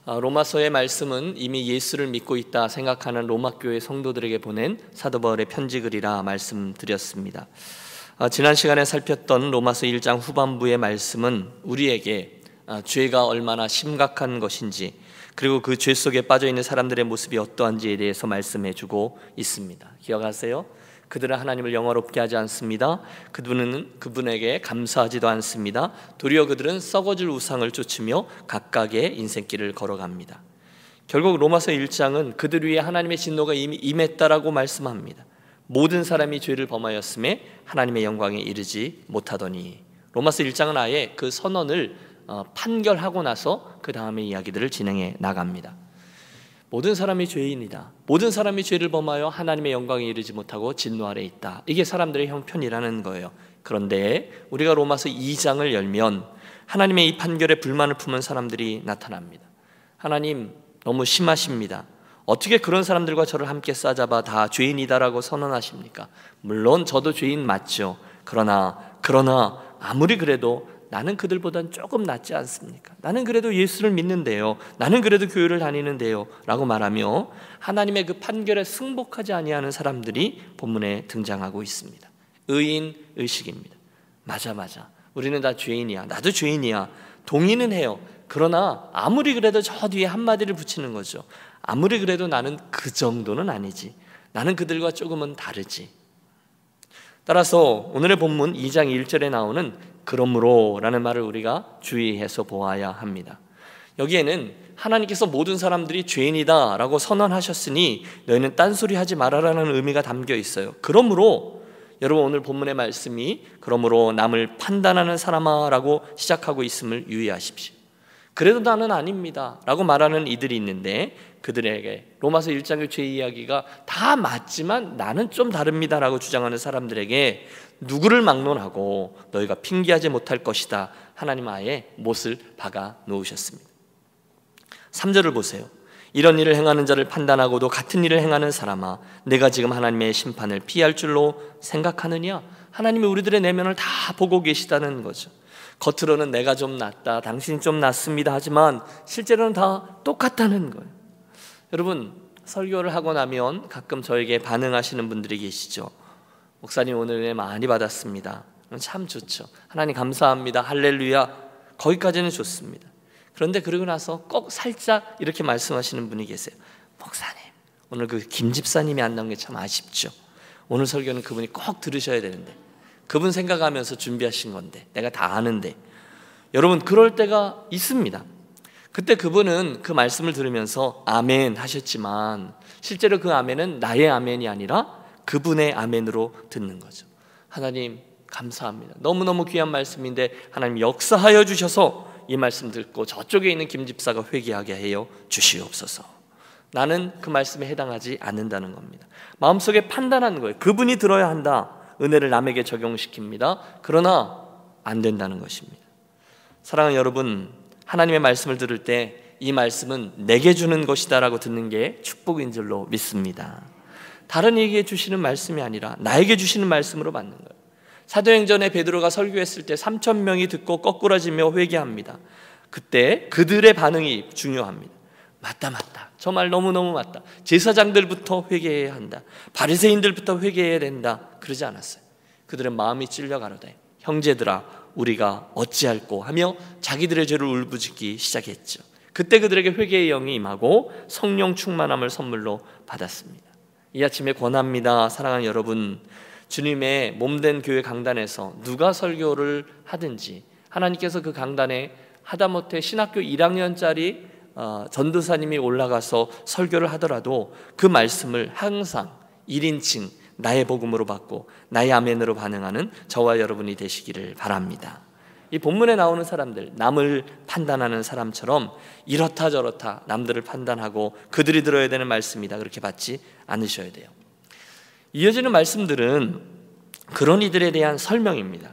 로마서의 말씀은 이미 예수를 믿고 있다 생각하는 로마교회 성도들에게 보낸 사도 바울의 편지글이라 말씀드렸습니다. 지난 시간에 살폈던 로마서 1장 후반부의 말씀은 우리에게 죄가 얼마나 심각한 것인지, 그리고 그 죄 속에 빠져있는 사람들의 모습이 어떠한지에 대해서 말씀해주고 있습니다. 기억하세요? 그들은 하나님을 영화롭게 하지 않습니다. 그분에게 감사하지도 않습니다. 도리어 그들은 썩어질 우상을 쫓으며 각각의 인생길을 걸어갑니다. 결국 로마서 1장은 그들 위에 하나님의 진노가 이미 임했다라고 말씀합니다. 모든 사람이 죄를 범하였음에 하나님의 영광에 이르지 못하더니, 로마서 1장은 아예 그 선언을 판결하고 나서 그 다음의 이야기들을 진행해 나갑니다. 모든 사람이 죄인이다. 모든 사람이 죄를 범하여 하나님의 영광에 이르지 못하고 진노 아래 있다. 이게 사람들의 형편이라는 거예요. 그런데 우리가 로마서 2장을 열면 하나님의 이 판결에 불만을 품은 사람들이 나타납니다. 하나님 너무 심하십니다. 어떻게 그런 사람들과 저를 함께 싸잡아 다 죄인이다라고 선언하십니까? 물론 저도 죄인 맞죠. 그러나 아무리 그래도 나는 그들보단 조금 낫지 않습니까? 나는 그래도 예수를 믿는데요. 나는 그래도 교회를 다니는데요. 라고 말하며 하나님의 그 판결에 승복하지 아니하는 사람들이 본문에 등장하고 있습니다. 의인 의식입니다. 맞아. 우리는 다 죄인이야. 나도 죄인이야. 동의는 해요. 그러나 아무리 그래도 저 뒤에 한마디를 붙이는 거죠. 아무리 그래도 나는 그 정도는 아니지. 나는 그들과 조금은 다르지. 따라서 오늘의 본문 2장 1절에 나오는 그러므로 라는 말을 우리가 주의해서 보아야 합니다. 여기에는 하나님께서 모든 사람들이 죄인이다 라고 선언하셨으니 너희는 딴소리 하지 말아라는 의미가 담겨 있어요. 그러므로 여러분, 오늘 본문의 말씀이 그러므로 남을 판단하는 사람아 라고 시작하고 있음을 유의하십시오. 그래도 나는 아닙니다 라고 말하는 이들이 있는데, 그들에게 로마서 1장의 죄 이야기가 다 맞지만 나는 좀 다릅니다 라고 주장하는 사람들에게 누구를 막론하고 너희가 핑계하지 못할 것이다, 하나님 아예 못을 박아 놓으셨습니다. 3절을 보세요. 이런 일을 행하는 자를 판단하고도 같은 일을 행하는 사람아, 내가 지금 하나님의 심판을 피할 줄로 생각하느냐? 하나님이 우리들의 내면을 다 보고 계시다는 거죠. 겉으로는 내가 좀 낫다, 당신이 좀 낫습니다 하지만 실제로는 다 똑같다는 거예요. 여러분, 설교를 하고 나면 가끔 저에게 반응하시는 분들이 계시죠. 목사님 오늘 은혜 많이 받았습니다. 참 좋죠. 하나님 감사합니다. 할렐루야. 거기까지는 좋습니다. 그런데 그러고 나서 꼭 살짝 이렇게 말씀하시는 분이 계세요. 목사님, 오늘 그 김 집사님이 안 나온 게 참 아쉽죠. 오늘 설교는 그분이 꼭 들으셔야 되는데, 그분 생각하면서 준비하신 건데 내가 다 아는데. 여러분, 그럴 때가 있습니다. 그때 그분은 그 말씀을 들으면서 아멘 하셨지만 실제로 그 아멘은 나의 아멘이 아니라 그분의 아멘으로 듣는 거죠. 하나님 감사합니다. 너무너무 귀한 말씀인데 하나님 역사하여 주셔서 이 말씀 듣고 저쪽에 있는 김 집사가 회개하게 해요 주시옵소서. 나는 그 말씀에 해당하지 않는다는 겁니다. 마음속에 판단하는 거예요. 그분이 들어야 한다. 은혜를 남에게 적용시킵니다. 그러나 안 된다는 것입니다. 사랑하는 여러분, 하나님의 말씀을 들을 때 이 말씀은 내게 주는 것이다 라고 듣는 게 축복인 줄로 믿습니다. 다른 이에게 주시는 말씀이 아니라 나에게 주시는 말씀으로 받는 거예요. 사도행전에 베드로가 설교했을 때 3,000명이 듣고 거꾸러지며 회개합니다. 그때 그들의 반응이 중요합니다. 맞다. 저 말 너무너무 맞다. 제사장들부터 회개해야 한다. 바리새인들부터 회개해야 된다. 그러지 않았어요. 그들은 마음이 찔려 가로되 형제들아 우리가 어찌할꼬 하며 자기들의 죄를 울부짖기 시작했죠. 그때 그들에게 회개의 영이 임하고 성령 충만함을 선물로 받았습니다. 이 아침에 권합니다. 사랑하는 여러분, 주님의 몸된 교회 강단에서 누가 설교를 하든지 하나님께서 그 강단에 하다못해 신학교 1학년짜리 전도사님이 올라가서 설교를 하더라도 그 말씀을 항상 1인칭 나의 복음으로 받고 나의 아멘으로 반응하는 저와 여러분이 되시기를 바랍니다. 이 본문에 나오는 사람들, 남을 판단하는 사람처럼 이렇다 저렇다 남들을 판단하고 그들이 들어야 되는 말씀이다 그렇게 받지 않으셔야 돼요. 이어지는 말씀들은 그런 이들에 대한 설명입니다.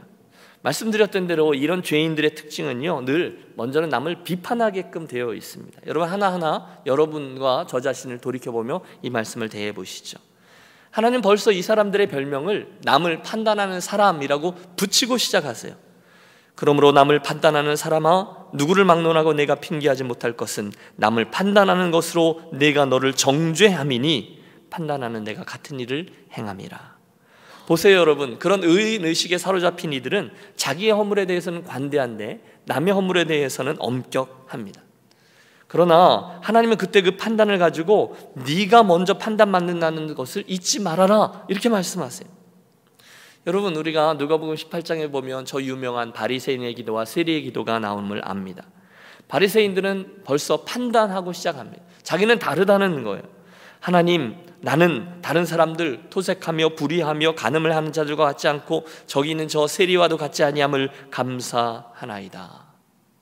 말씀드렸던 대로 이런 죄인들의 특징은요, 늘 먼저는 남을 비판하게끔 되어 있습니다. 여러분 하나하나 여러분과 저 자신을 돌이켜보며 이 말씀을 대해 보시죠. 하나님 벌써 이 사람들의 별명을 남을 판단하는 사람이라고 붙이고 시작하세요. 그러므로 남을 판단하는 사람아, 누구를 막론하고 내가 핑계하지 못할 것은 남을 판단하는 것으로 내가 너를 정죄함이니 판단하는 내가 같은 일을 행함이라. 보세요 여러분, 그런 의인의식에 사로잡힌 이들은 자기의 허물에 대해서는 관대한데 남의 허물에 대해서는 엄격합니다. 그러나 하나님은 그때 그 판단을 가지고 네가 먼저 판단 받는다는 것을 잊지 말아라, 이렇게 말씀하세요. 여러분, 우리가 누가복음 18장에 보면 저 유명한 바리새인의 기도와 세리의 기도가 나옴을 압니다. 바리새인들은 벌써 판단하고 시작합니다. 자기는 다르다는 거예요. 하나님, 나는 다른 사람들 토색하며 불의하며 간음을 하는 자들과 같지 않고 저기 있는 저 세리와도 같지 아니함을 감사하나이다.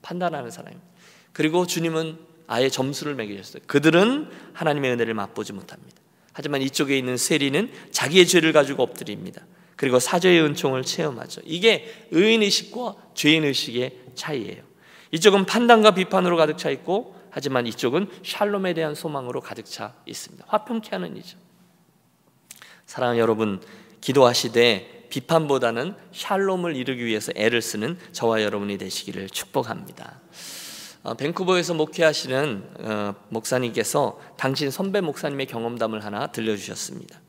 판단하는 사람입니다. 그리고 주님은 아예 점수를 매기셨어요. 그들은 하나님의 은혜를 맛보지 못합니다. 하지만 이쪽에 있는 세리는 자기의 죄를 가지고 엎드립니다. 그리고 사죄의 은총을 체험하죠. 이게 의인의식과 죄인의식의 차이예요. 이쪽은 판단과 비판으로 가득 차 있고, 하지만 이쪽은 샬롬에 대한 소망으로 가득 차 있습니다. 화평케 하는 이죠. 사랑하는 여러분, 기도하시되 비판보다는 샬롬을 이루기 위해서 애를 쓰는 저와 여러분이 되시기를 축복합니다. 밴쿠버에서 목회하시는 목사님께서 당신 선배 목사님의 경험담을 하나 들려주셨습니다.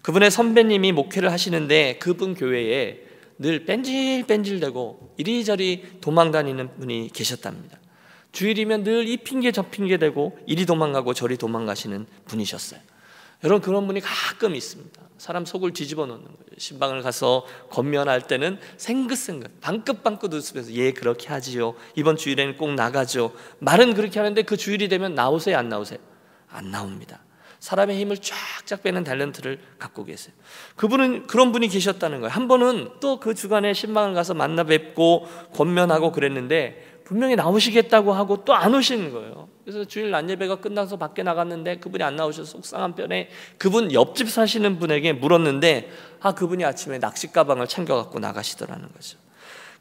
그분의 선배님이 목회를 하시는데 그분 교회에 늘 뺀질뺀질대고 이리저리 도망다니는 분이 계셨답니다. 주일이면 늘 이 핑계 저 핑계 대고 이리 도망가고 저리 도망가시는 분이셨어요. 여러분, 그런 분이 가끔 있습니다. 사람 속을 뒤집어 놓는 거예요. 신방을 가서 권면할 때는 생긋생긋 방긋방긋 웃으면서 예 그렇게 하지요, 이번 주일에는 꼭 나가죠, 말은 그렇게 하는데 그 주일이 되면 나오세요 안 나오세요? 안 나옵니다. 사람의 힘을 쫙쫙 빼는 탤런트를 갖고 계세요. 그분은 그런 분이 계셨다는 거예요. 한 번은 또 그 주간에 신방을 가서 만나 뵙고 권면하고 그랬는데 분명히 나오시겠다고 하고 또 안 오시는 거예요. 그래서 주일 낮 예배가 끝나서 밖에 나갔는데 그분이 안 나오셔서 속상한 편에 그분 옆집 사시는 분에게 물었는데 그분이 아침에 낚시 가방을 챙겨갖고 나가시더라는 거죠.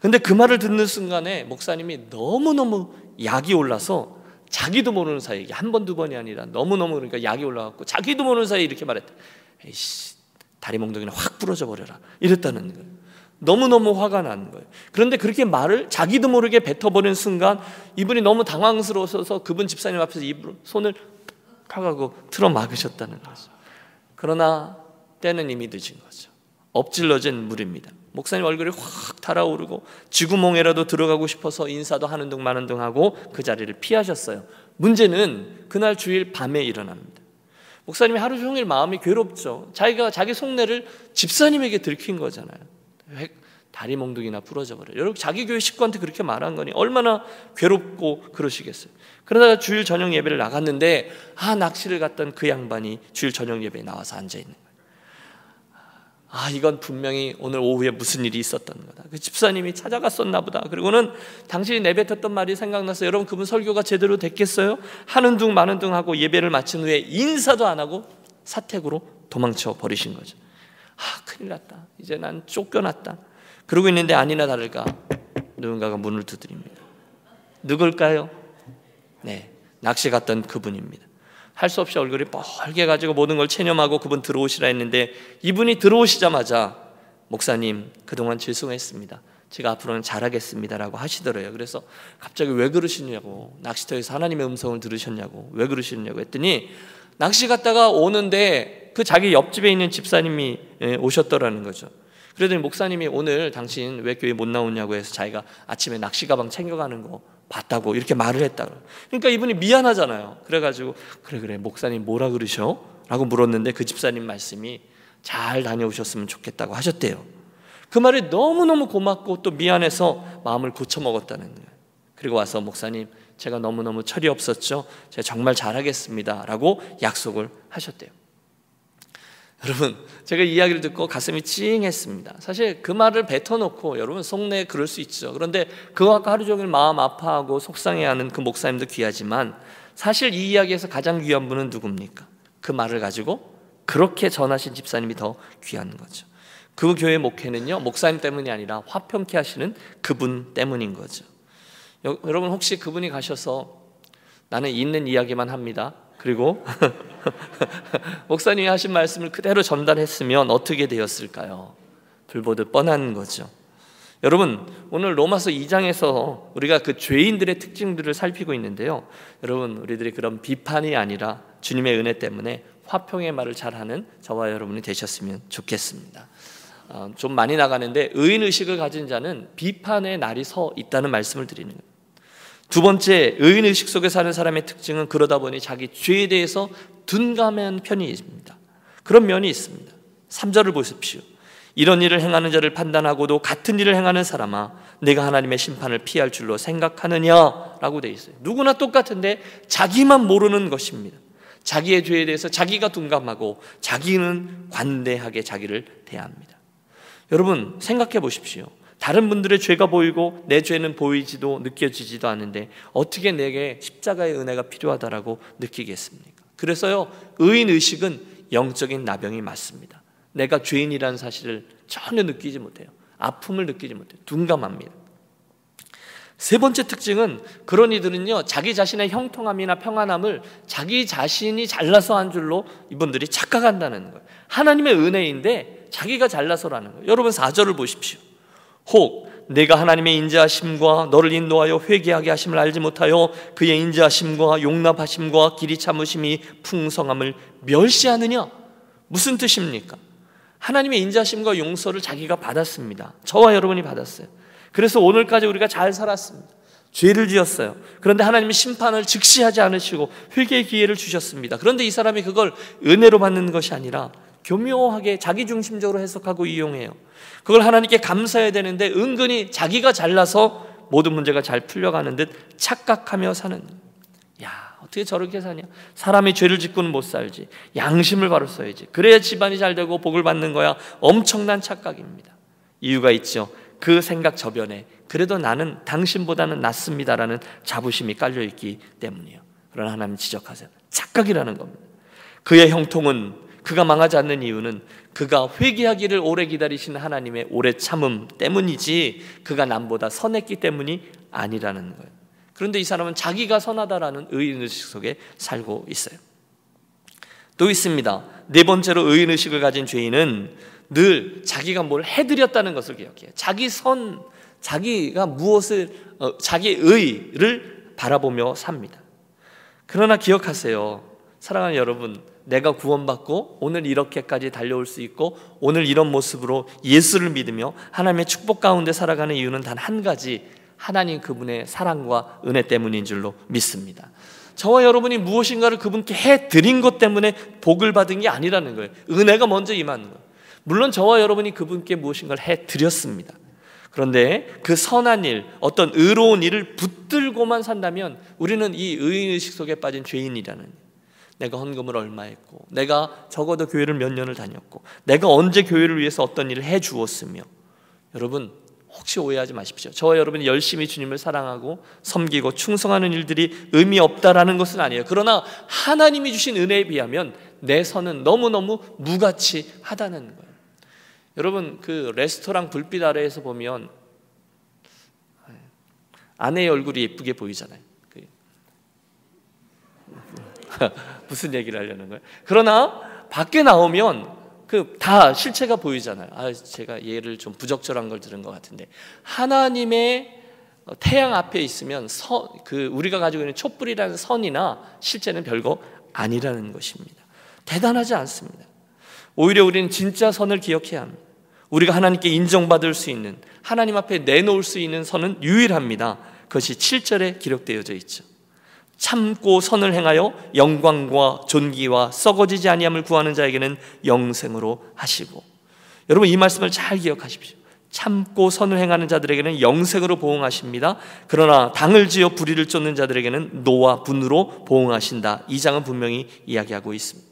근데 그 말을 듣는 순간에 목사님이 너무너무 약이 올라서 자기도 모르는 사이에, 한 번 두 번이 아니라 너무너무, 그러니까 약이 올라갔고 자기도 모르는 사이에 이렇게 말했다. 에이씨, 다리 몽둥이는 확 부러져 버려라, 이랬다는 거예요. 너무너무 화가 난 거예요. 그런데 그렇게 말을 자기도 모르게 뱉어버리는 순간 이분이 너무 당황스러워서 그분 집사님 앞에서 입으로 손을 탁하고 틀어 막으셨다는 거죠. 그러나 때는 이미 늦은 거죠. 엎질러진 물입니다. 목사님 얼굴이 확 달아오르고 쥐구멍에라도 들어가고 싶어서 인사도 하는 둥 마는 둥 하고 그 자리를 피하셨어요. 문제는 그날 주일 밤에 일어납니다. 목사님이 하루 종일 마음이 괴롭죠. 자기가 자기 속내를 집사님에게 들킨 거잖아요. 다리 몽둥이나 부러져 버려요. 여러분, 자기 교회 식구한테 그렇게 말한 거니 얼마나 괴롭고 그러시겠어요. 그러다가 주일 저녁 예배를 나갔는데 낚시를 갔던 그 양반이 주일 저녁 예배에 나와서 앉아있는 거예요. 이건 분명히 오늘 오후에 무슨 일이 있었던 거다. 그 집사님이 찾아갔었나 보다. 그리고는 당신이 내뱉었던 말이 생각나서 여러분, 그분 설교가 제대로 됐겠어요? 하는 둥 마는 둥 하고 예배를 마친 후에 인사도 안 하고 사택으로 도망쳐 버리신 거죠. 큰일 났다, 이제 난 쫓겨났다. 그러고 있는데 아니나 다를까 누군가가 문을 두드립니다. 누굴까요? 네, 낚시 갔던 그분입니다. 할 수 없이 얼굴이 뻘게 가지고 모든 걸 체념하고 그분 들어오시라 했는데 이분이 들어오시자마자 목사님, 그동안 죄송했습니다, 제가 앞으로는 잘하겠습니다라고 하시더래요. 그래서 갑자기 왜 그러시냐고, 낚시터에서 하나님의 음성을 들으셨냐고, 왜 그러시냐고 했더니 낚시 갔다가 오는데 그 자기 옆집에 있는 집사님이 오셨더라는 거죠. 그러더니 목사님이 오늘 당신 왜 교회 못 나오냐고 해서 자기가 아침에 낚시 가방 챙겨가는 거 봤다고 이렇게 말을 했다고. 그러니까 이분이 미안하잖아요. 그래가지고 그래 목사님 뭐라 그러셔? 라고 물었는데 그 집사님 말씀이 잘 다녀오셨으면 좋겠다고 하셨대요. 그 말이 너무너무 고맙고 또 미안해서 마음을 고쳐먹었다는 거예요. 그리고 와서 목사님, 제가 너무너무 철이 없었죠, 제가 정말 잘하겠습니다 라고 약속을 하셨대요. 여러분, 제가 이야기를 듣고 가슴이 찡했습니다. 사실 그 말을 뱉어놓고 여러분 속내에 그럴 수 있죠. 그런데 그거 갖고 하루 종일 마음 아파하고 속상해하는 그 목사님도 귀하지만 사실 이 이야기에서 가장 귀한 분은 누굽니까? 그 말을 가지고 그렇게 전하신 집사님이 더 귀한 거죠. 그 교회 목회는요, 목사님 때문이 아니라 화평케 하시는 그분 때문인 거죠. 여러분, 혹시 그분이 가셔서 나는 있는 이야기만 합니다, 그리고 목사님이 하신 말씀을 그대로 전달했으면 어떻게 되었을까요? 불보듯 뻔한 거죠. 여러분, 오늘 로마서 2장에서 우리가 그 죄인들의 특징들을 살피고 있는데요, 여러분, 우리들이 그런 비판이 아니라 주님의 은혜 때문에 화평의 말을 잘하는 저와 여러분이 되셨으면 좋겠습니다. 좀 많이 나가는데, 의인의식을 가진 자는 비판의 날이 서 있다는 말씀을 드리는 거예요. 두 번째, 의인의식 속에 사는 사람의 특징은 그러다 보니 자기 죄에 대해서 둔감한 편이 있습니다. 그런 면이 있습니다. 3절을 보십시오. 이런 일을 행하는 자를 판단하고도 같은 일을 행하는 사람아, 내가 하나님의 심판을 피할 줄로 생각하느냐라고 되어 있어요. 누구나 똑같은데 자기만 모르는 것입니다. 자기의 죄에 대해서 자기가 둔감하고 자기는 관대하게 자기를 대합니다. 여러분, 생각해 보십시오. 다른 분들의 죄가 보이고 내 죄는 보이지도 느껴지지도 않는데 어떻게 내게 십자가의 은혜가 필요하다라고 느끼겠습니까? 그래서요, 의인의식은 영적인 나병이 맞습니다. 내가 죄인이라는 사실을 전혀 느끼지 못해요. 아픔을 느끼지 못해요. 둔감합니다. 세 번째 특징은, 그런 이들은요, 자기 자신의 형통함이나 평안함을 자기 자신이 잘나서 한 줄로 이분들이 착각한다는 거예요. 하나님의 은혜인데 자기가 잘나서라는 거예요. 여러분, 4절을 보십시오. 혹 내가 하나님의 인자하심과 너를 인도하여 회개하게 하심을 알지 못하여 그의 인자하심과 용납하심과 길이 참으심이 풍성함을 멸시하느냐? 무슨 뜻입니까? 하나님의 인자하심과 용서를 자기가 받았습니다. 저와 여러분이 받았어요. 그래서 오늘까지 우리가 잘 살았습니다. 죄를 지었어요. 그런데 하나님이 심판을 즉시하지 않으시고 회개의 기회를 주셨습니다. 그런데 이 사람이 그걸 은혜로 받는 것이 아니라 교묘하게 자기중심적으로 해석하고 이용해요. 그걸 하나님께 감사해야 되는데 은근히 자기가 잘나서 모든 문제가 잘 풀려가는 듯 착각하며 사는. 야, 어떻게 저렇게 사냐? 사람이 죄를 짓고는 못 살지. 양심을 바로 써야지. 그래야 집안이 잘 되고 복을 받는 거야. 엄청난 착각입니다. 이유가 있죠. 그 생각 저변에 그래도 나는 당신보다는 낫습니다라는 자부심이 깔려있기 때문이에요. 그러나 하나님 지적하세요. 착각이라는 겁니다. 그의 형통은, 그가 망하지 않는 이유는 그가 회개하기를 오래 기다리시는 하나님의 오래 참음 때문이지 그가 남보다 선했기 때문이 아니라는 거예요. 그런데 이 사람은 자기가 선하다라는 의인의식 속에 살고 있어요. 또 있습니다. 네 번째로 의인의식을 가진 죄인은 늘 자기가 뭘 해드렸다는 것을 기억해요. 자기가 무엇을, 자기의 의를 바라보며 삽니다. 그러나 기억하세요. 사랑하는 여러분, 내가 구원받고 오늘 이렇게까지 달려올 수 있고 오늘 이런 모습으로 예수를 믿으며 하나님의 축복 가운데 살아가는 이유는 단 한 가지, 하나님 그분의 사랑과 은혜 때문인 줄로 믿습니다. 저와 여러분이 무엇인가를 그분께 해드린 것 때문에 복을 받은 게 아니라는 거예요. 은혜가 먼저 임하는 거예요. 물론 저와 여러분이 그분께 무엇인가를 해드렸습니다. 그런데 그 선한 일, 어떤 의로운 일을 붙들고만 산다면 우리는 이 의인의식 속에 빠진 죄인이라는, 내가 헌금을 얼마 했고, 내가 적어도 교회를 몇 년을 다녔고, 내가 언제 교회를 위해서 어떤 일을 해주었으며. 여러분, 혹시 오해하지 마십시오. 저와 여러분이 열심히 주님을 사랑하고 섬기고 충성하는 일들이 의미 없다라는 것은 아니에요. 그러나 하나님이 주신 은혜에 비하면 내 선은 너무너무 무가치하다는 거예요. 여러분, 그 레스토랑 불빛 아래에서 보면 아내의 얼굴이 예쁘게 보이잖아요. 무슨 얘기를 하려는 거예요? 그러나 밖에 나오면 다 실체가 보이잖아요. 제가 예를 좀 부적절한 걸 들은 것 같은데, 하나님의 태양 앞에 있으면 우리가 가지고 있는 촛불이라는 선이나 실제는 별거 아니라는 것입니다. 대단하지 않습니다. 오히려 우리는 진짜 선을 기억해야 합니다. 우리가 하나님께 인정받을 수 있는, 하나님 앞에 내놓을 수 있는 선은 유일합니다. 그것이 7절에 기록되어져 있죠. 참고 선을 행하여 영광과 존귀와 썩어지지 아니함을 구하는 자에게는 영생으로 하시고. 여러분, 이 말씀을 잘 기억하십시오. 참고 선을 행하는 자들에게는 영생으로 보응하십니다. 그러나 당을 지어 불의를 쫓는 자들에게는 노와 분으로 보응하신다. 이 장은 분명히 이야기하고 있습니다.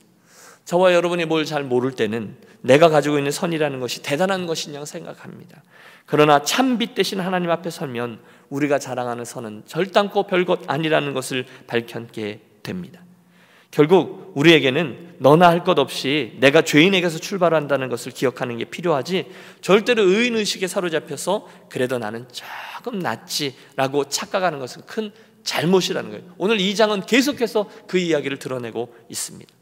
저와 여러분이 뭘 잘 모를 때는 내가 가지고 있는 선이라는 것이 대단한 것이냐 생각합니다. 그러나 참 빛 대신 하나님 앞에 서면 우리가 자랑하는 선은 절단코 별것 아니라는 것을 밝혀게 됩니다. 결국 우리에게는 너나 할 것 없이 내가 죄인에게서 출발한다는 것을 기억하는 게 필요하지, 절대로 의인의식에 사로잡혀서 그래도 나는 조금 낫지라고 착각하는 것은 큰 잘못이라는 거예요. 오늘 2장은 계속해서 그 이야기를 드러내고 있습니다.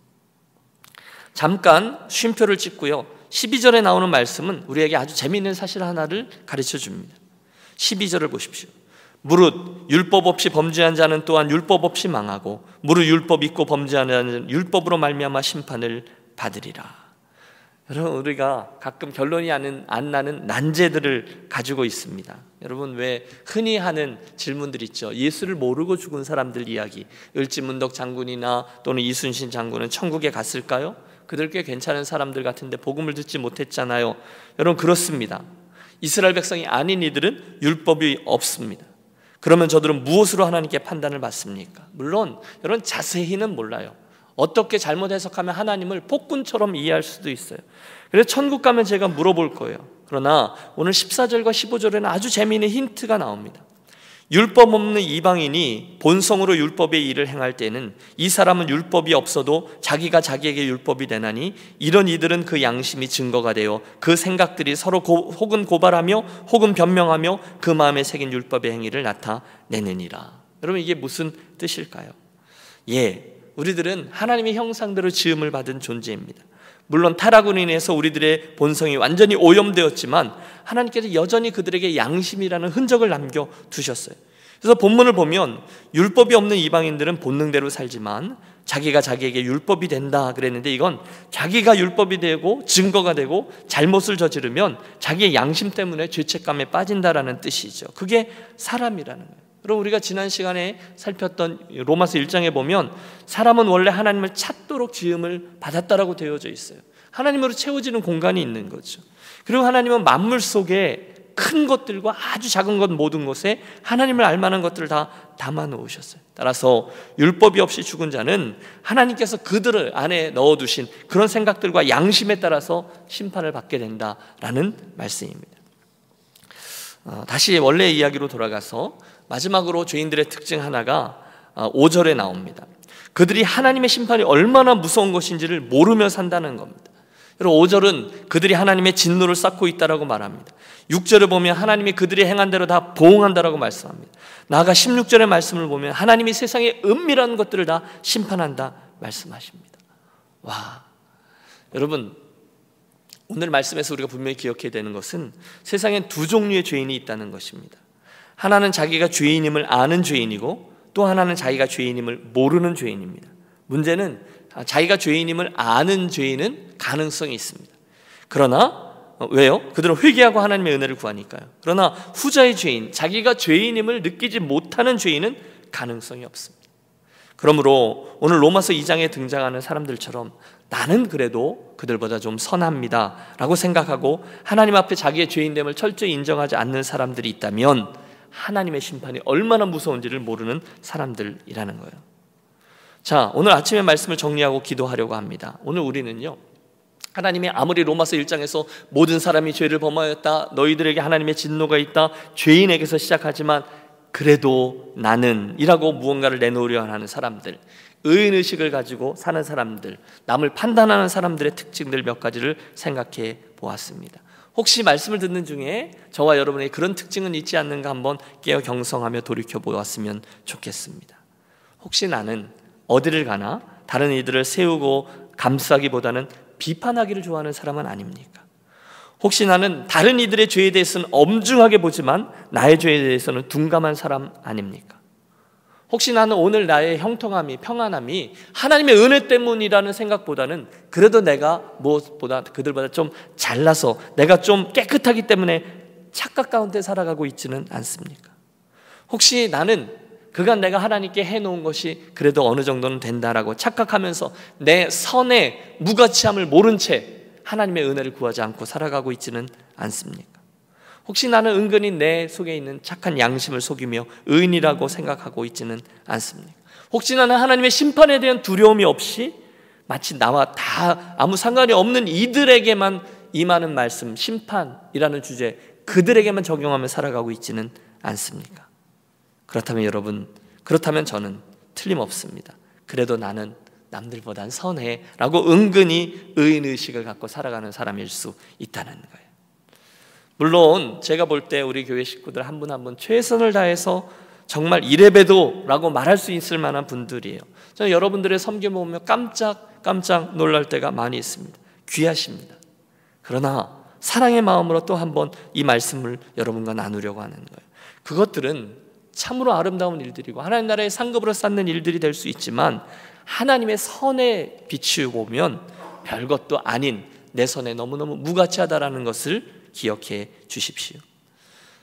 잠깐 쉼표를 찍고요, 12절에 나오는 말씀은 우리에게 아주 재미있는 사실 하나를 가르쳐 줍니다. 12절을 보십시오. 무릇 율법 없이 범죄한 자는 또한 율법 없이 망하고 무릇 율법 있고 범죄하는 자는 율법으로 말미암아 심판을 받으리라. 여러분, 우리가 가끔 결론이 안 나는 난제들을 가지고 있습니다. 여러분, 왜 흔히 하는 질문들 있죠. 예수를 모르고 죽은 사람들 이야기. 을지문덕 장군이나 또는 이순신 장군은 천국에 갔을까요? 그들 꽤 괜찮은 사람들 같은데 복음을 듣지 못했잖아요. 여러분, 그렇습니다. 이스라엘 백성이 아닌 이들은 율법이 없습니다. 그러면 저들은 무엇으로 하나님께 판단을 받습니까? 물론 여러분, 자세히는 몰라요. 어떻게 잘못 해석하면 하나님을 폭군처럼 이해할 수도 있어요. 그래서 천국 가면 제가 물어볼 거예요. 그러나 오늘 14절과 15절에는 아주 재미있는 힌트가 나옵니다. 율법 없는 이방인이 본성으로 율법의 일을 행할 때는 이 사람은 율법이 없어도 자기가 자기에게 율법이 되나니 이런 이들은 그 양심이 증거가 되어 그 생각들이 서로 혹은 고발하며 혹은 변명하며 그 마음에 새긴 율법의 행위를 나타내느니라. 여러분, 이게 무슨 뜻일까요? 우리들은 하나님의 형상대로 지음을 받은 존재입니다. 물론 타락으로 인해서 우리들의 본성이 완전히 오염되었지만 하나님께서 여전히 그들에게 양심이라는 흔적을 남겨두셨어요. 그래서 본문을 보면 율법이 없는 이방인들은 본능대로 살지만 자기가 자기에게 율법이 된다 그랬는데, 이건 자기가 율법이 되고 증거가 되고 잘못을 저지르면 자기의 양심 때문에 죄책감에 빠진다라는 뜻이죠. 그게 사람이라는 거예요. 그럼 우리가 지난 시간에 살폈던 로마서 1장에 보면 사람은 원래 하나님을 찾도록 지음을 받았다라고 되어져 있어요. 하나님으로 채워지는 공간이 있는 거죠. 그리고 하나님은 만물 속에 큰 것들과 아주 작은 것 모든 것에 하나님을 알만한 것들을 다 담아 놓으셨어요. 따라서 율법이 없이 죽은 자는 하나님께서 그들을 안에 넣어두신 그런 생각들과 양심에 따라서 심판을 받게 된다라는 말씀입니다. 다시 원래의 이야기로 돌아가서 마지막으로 죄인들의 특징 하나가 5절에 나옵니다. 그들이 하나님의 심판이 얼마나 무서운 것인지를 모르며 산다는 겁니다. 여러분, 5절은 그들이 하나님의 진노를 쌓고 있다라고 말합니다. 6절을 보면 하나님이 그들이 행한 대로 다 보응한다라고 말씀합니다. 나아가 16절의 말씀을 보면 하나님이 세상의 은밀한 것들을 다 심판한다 말씀하십니다. 와, 여러분, 오늘 말씀에서 우리가 분명히 기억해야 되는 것은 세상엔 두 종류의 죄인이 있다는 것입니다. 하나는 자기가 죄인임을 아는 죄인이고 또 하나는 자기가 죄인임을 모르는 죄인입니다. 문제는 자기가 죄인임을 아는 죄인은 가능성이 있습니다. 그러나 왜요? 그들은 회개하고 하나님의 은혜를 구하니까요. 그러나 후자의 죄인, 자기가 죄인임을 느끼지 못하는 죄인은 가능성이 없습니다. 그러므로 오늘 로마서 2장에 등장하는 사람들처럼 나는 그래도 그들보다 좀 선합니다 라고 생각하고 하나님 앞에 자기의 죄인됨을 철저히 인정하지 않는 사람들이 있다면 하나님의 심판이 얼마나 무서운지를 모르는 사람들이라는 거예요. 자, 오늘 아침의 말씀을 정리하고 기도하려고 합니다. 오늘 우리는요, 하나님이 아무리 로마서 1장에서 모든 사람이 죄를 범하였다, 너희들에게 하나님의 진노가 있다, 죄인에게서 시작하지만 그래도 나는 이라고 무언가를 내놓으려 하는 사람들, 의인의식을 가지고 사는 사람들, 남을 판단하는 사람들의 특징들 몇 가지를 생각해 보았습니다. 혹시 말씀을 듣는 중에 저와 여러분의 그런 특징은 있지 않는가 한번 깨어 경성하며 돌이켜 보았으면 좋겠습니다. 혹시 나는 어디를 가나 다른 이들을 세우고 감싸기보다는 비판하기를 좋아하는 사람은 아닙니까? 혹시 나는 다른 이들의 죄에 대해서는 엄중하게 보지만 나의 죄에 대해서는 둔감한 사람 아닙니까? 혹시 나는 오늘 나의 형통함이, 평안함이 하나님의 은혜 때문이라는 생각보다는 그래도 내가 무엇보다 그들보다 좀 잘나서 내가 좀 깨끗하기 때문에 착각 가운데 살아가고 있지는 않습니까? 혹시 나는 그간 내가 하나님께 해놓은 것이 그래도 어느 정도는 된다라고 착각하면서 내 선의 무가치함을 모른 채 하나님의 은혜를 구하지 않고 살아가고 있지는 않습니까? 혹시 나는 은근히 내 속에 있는 착한 양심을 속이며 의인이라고 생각하고 있지는 않습니까? 혹시 나는 하나님의 심판에 대한 두려움이 없이 마치 나와 다 아무 상관이 없는 이들에게만 임하는 말씀, 심판이라는 주제, 그들에게만 적용하며 살아가고 있지는 않습니까? 그렇다면 여러분, 그렇다면 저는 틀림없습니다. 그래도 나는 남들보단 선해 라고 은근히 의인의식을 갖고 살아가는 사람일 수 있다는 거예요. 물론 제가 볼 때 우리 교회 식구들 한 분 한 분 최선을 다해서 정말 이래봬도 라고 말할 수 있을 만한 분들이에요. 저는 여러분들의 섬김을 보며 깜짝 놀랄 때가 많이 있습니다. 귀하십니다. 그러나 사랑의 마음으로 또 한번 이 말씀을 여러분과 나누려고 하는 거예요. 그것들은 참으로 아름다운 일들이고 하나님 나라의 상급으로 쌓는 일들이 될 수 있지만 하나님의 선에 비추보면 별것도 아닌 내 선에 너무너무 무가치하다라는 것을 기억해 주십시오.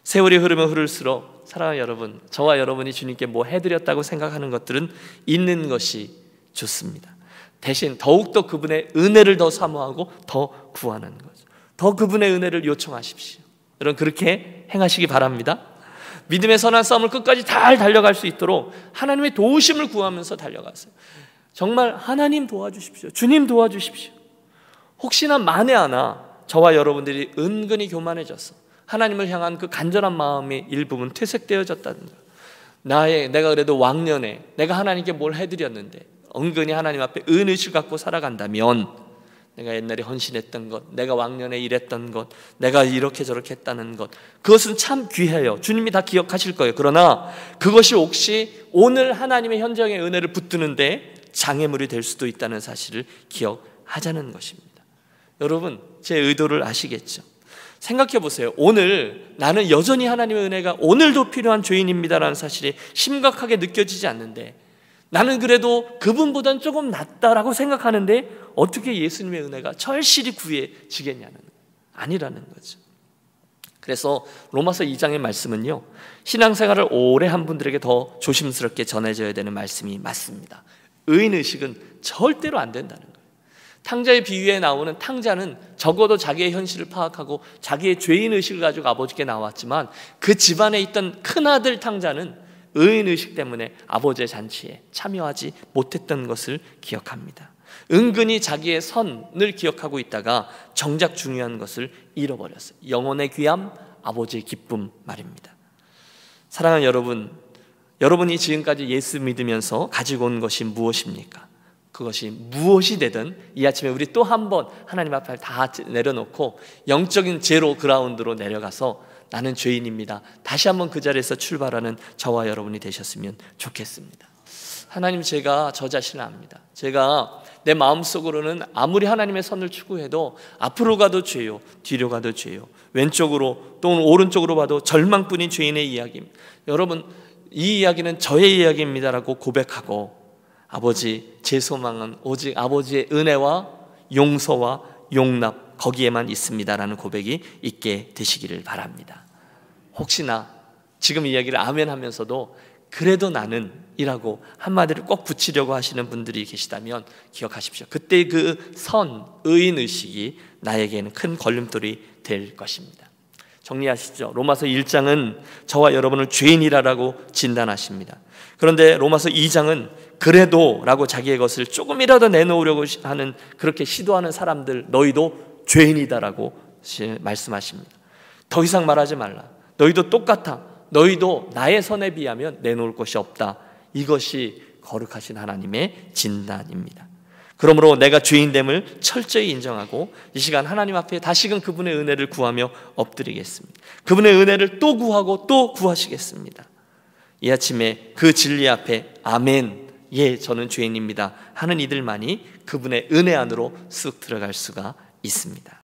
세월이 흐르면 흐를수록 사랑하는 여러분, 저와 여러분이 주님께 뭐 해드렸다고 생각하는 것들은 있는 것이 좋습니다. 대신 더욱더 그분의 은혜를 더 사모하고 더 구하는 거죠. 더 그분의 은혜를 요청하십시오. 여러분 그렇게 행하시기 바랍니다. 믿음의 선한 싸움을 끝까지 잘 달려갈 수 있도록 하나님의 도우심을 구하면서 달려가세요. 정말 하나님 도와주십시오. 주님 도와주십시오. 혹시나 만에 하나 저와 여러분들이 은근히 교만해져서 하나님을 향한 그 간절한 마음의 일부분 퇴색되어졌다는 거예요. 내가 그래도 왕년에 내가 하나님께 뭘 해드렸는데 은근히 하나님 앞에 은의식 갖고 살아간다면 내가 옛날에 헌신했던 것, 내가 왕년에 일했던 것, 내가 이렇게 저렇게 했다는 것, 그것은 참 귀해요. 주님이 다 기억하실 거예요. 그러나 그것이 혹시 오늘 하나님의 현장의 은혜를 붙드는데 장애물이 될 수도 있다는 사실을 기억하자는 것입니다. 여러분 제 의도를 아시겠죠? 생각해 보세요. 오늘 나는 여전히 하나님의 은혜가 오늘도 필요한 죄인입니다라는 사실이 심각하게 느껴지지 않는데 나는 그래도 그분보다는 조금 낫다라고 생각하는데 어떻게 예수님의 은혜가 절실히 구해지겠냐는 거예요. 아니라는 거죠. 그래서 로마서 2장의 말씀은요, 신앙생활을 오래 한 분들에게 더 조심스럽게 전해져야 되는 말씀이 맞습니다. 의인의식은 절대로 안 된다는 거예요. 탕자의 비유에 나오는 탕자는 적어도 자기의 현실을 파악하고 자기의 죄인의식을 가지고 아버지께 나왔지만 그 집안에 있던 큰아들 탕자는 의인의식 때문에 아버지의 잔치에 참여하지 못했던 것을 기억합니다. 은근히 자기의 선을 기억하고 있다가 정작 중요한 것을 잃어버렸어요. 영혼의 귀함, 아버지의 기쁨 말입니다. 사랑하는 여러분, 여러분이 지금까지 예수 믿으면서 가지고 온 것이 무엇입니까? 그것이 무엇이 되든 이 아침에 우리 또 한 번 하나님 앞에 다 내려놓고 영적인 제로 그라운드로 내려가서 나는 죄인입니다, 다시 한번 그 자리에서 출발하는 저와 여러분이 되셨으면 좋겠습니다. 하나님, 제가 저 자신을 압니다. 제가 내 마음속으로는 아무리 하나님의 선을 추구해도 앞으로 가도 죄요, 뒤로 가도 죄요, 왼쪽으로 또는 오른쪽으로 봐도 절망뿐인 죄인의 이야기입니다. 여러분, 이 이야기는 저의 이야기입니다라고 고백하고, 아버지, 제 소망은 오직 아버지의 은혜와 용서와 용납, 거기에만 있습니다라는 고백이 있게 되시기를 바랍니다. 혹시나 지금 이야기를 아멘 하면서도 그래도 나는 이라고 한마디를 꼭 붙이려고 하시는 분들이 계시다면 기억하십시오. 그때 그 선, 의인의식이 나에게는 큰 걸림돌이 될 것입니다. 정리하시죠. 로마서 1장은 저와 여러분을 죄인이라고 진단하십니다. 그런데 로마서 2장은 그래도 라고 자기의 것을 조금이라도 내놓으려고 하는, 그렇게 시도하는 사람들, 너희도 죄인이다라고 말씀하십니다. 더 이상 말하지 말라. 너희도 똑같아. 너희도 나의 선에 비하면 내놓을 것이 없다. 이것이 거룩하신 하나님의 진단입니다. 그러므로 내가 죄인됨을 철저히 인정하고 이 시간 하나님 앞에 다시금 그분의 은혜를 구하며 엎드리겠습니다. 그분의 은혜를 또 구하고 또 구하시겠습니다. 이 아침에 그 진리 앞에 아멘, 예, 저는 죄인입니다 하는 이들만이 그분의 은혜 안으로 쑥 들어갈 수가 있습니다.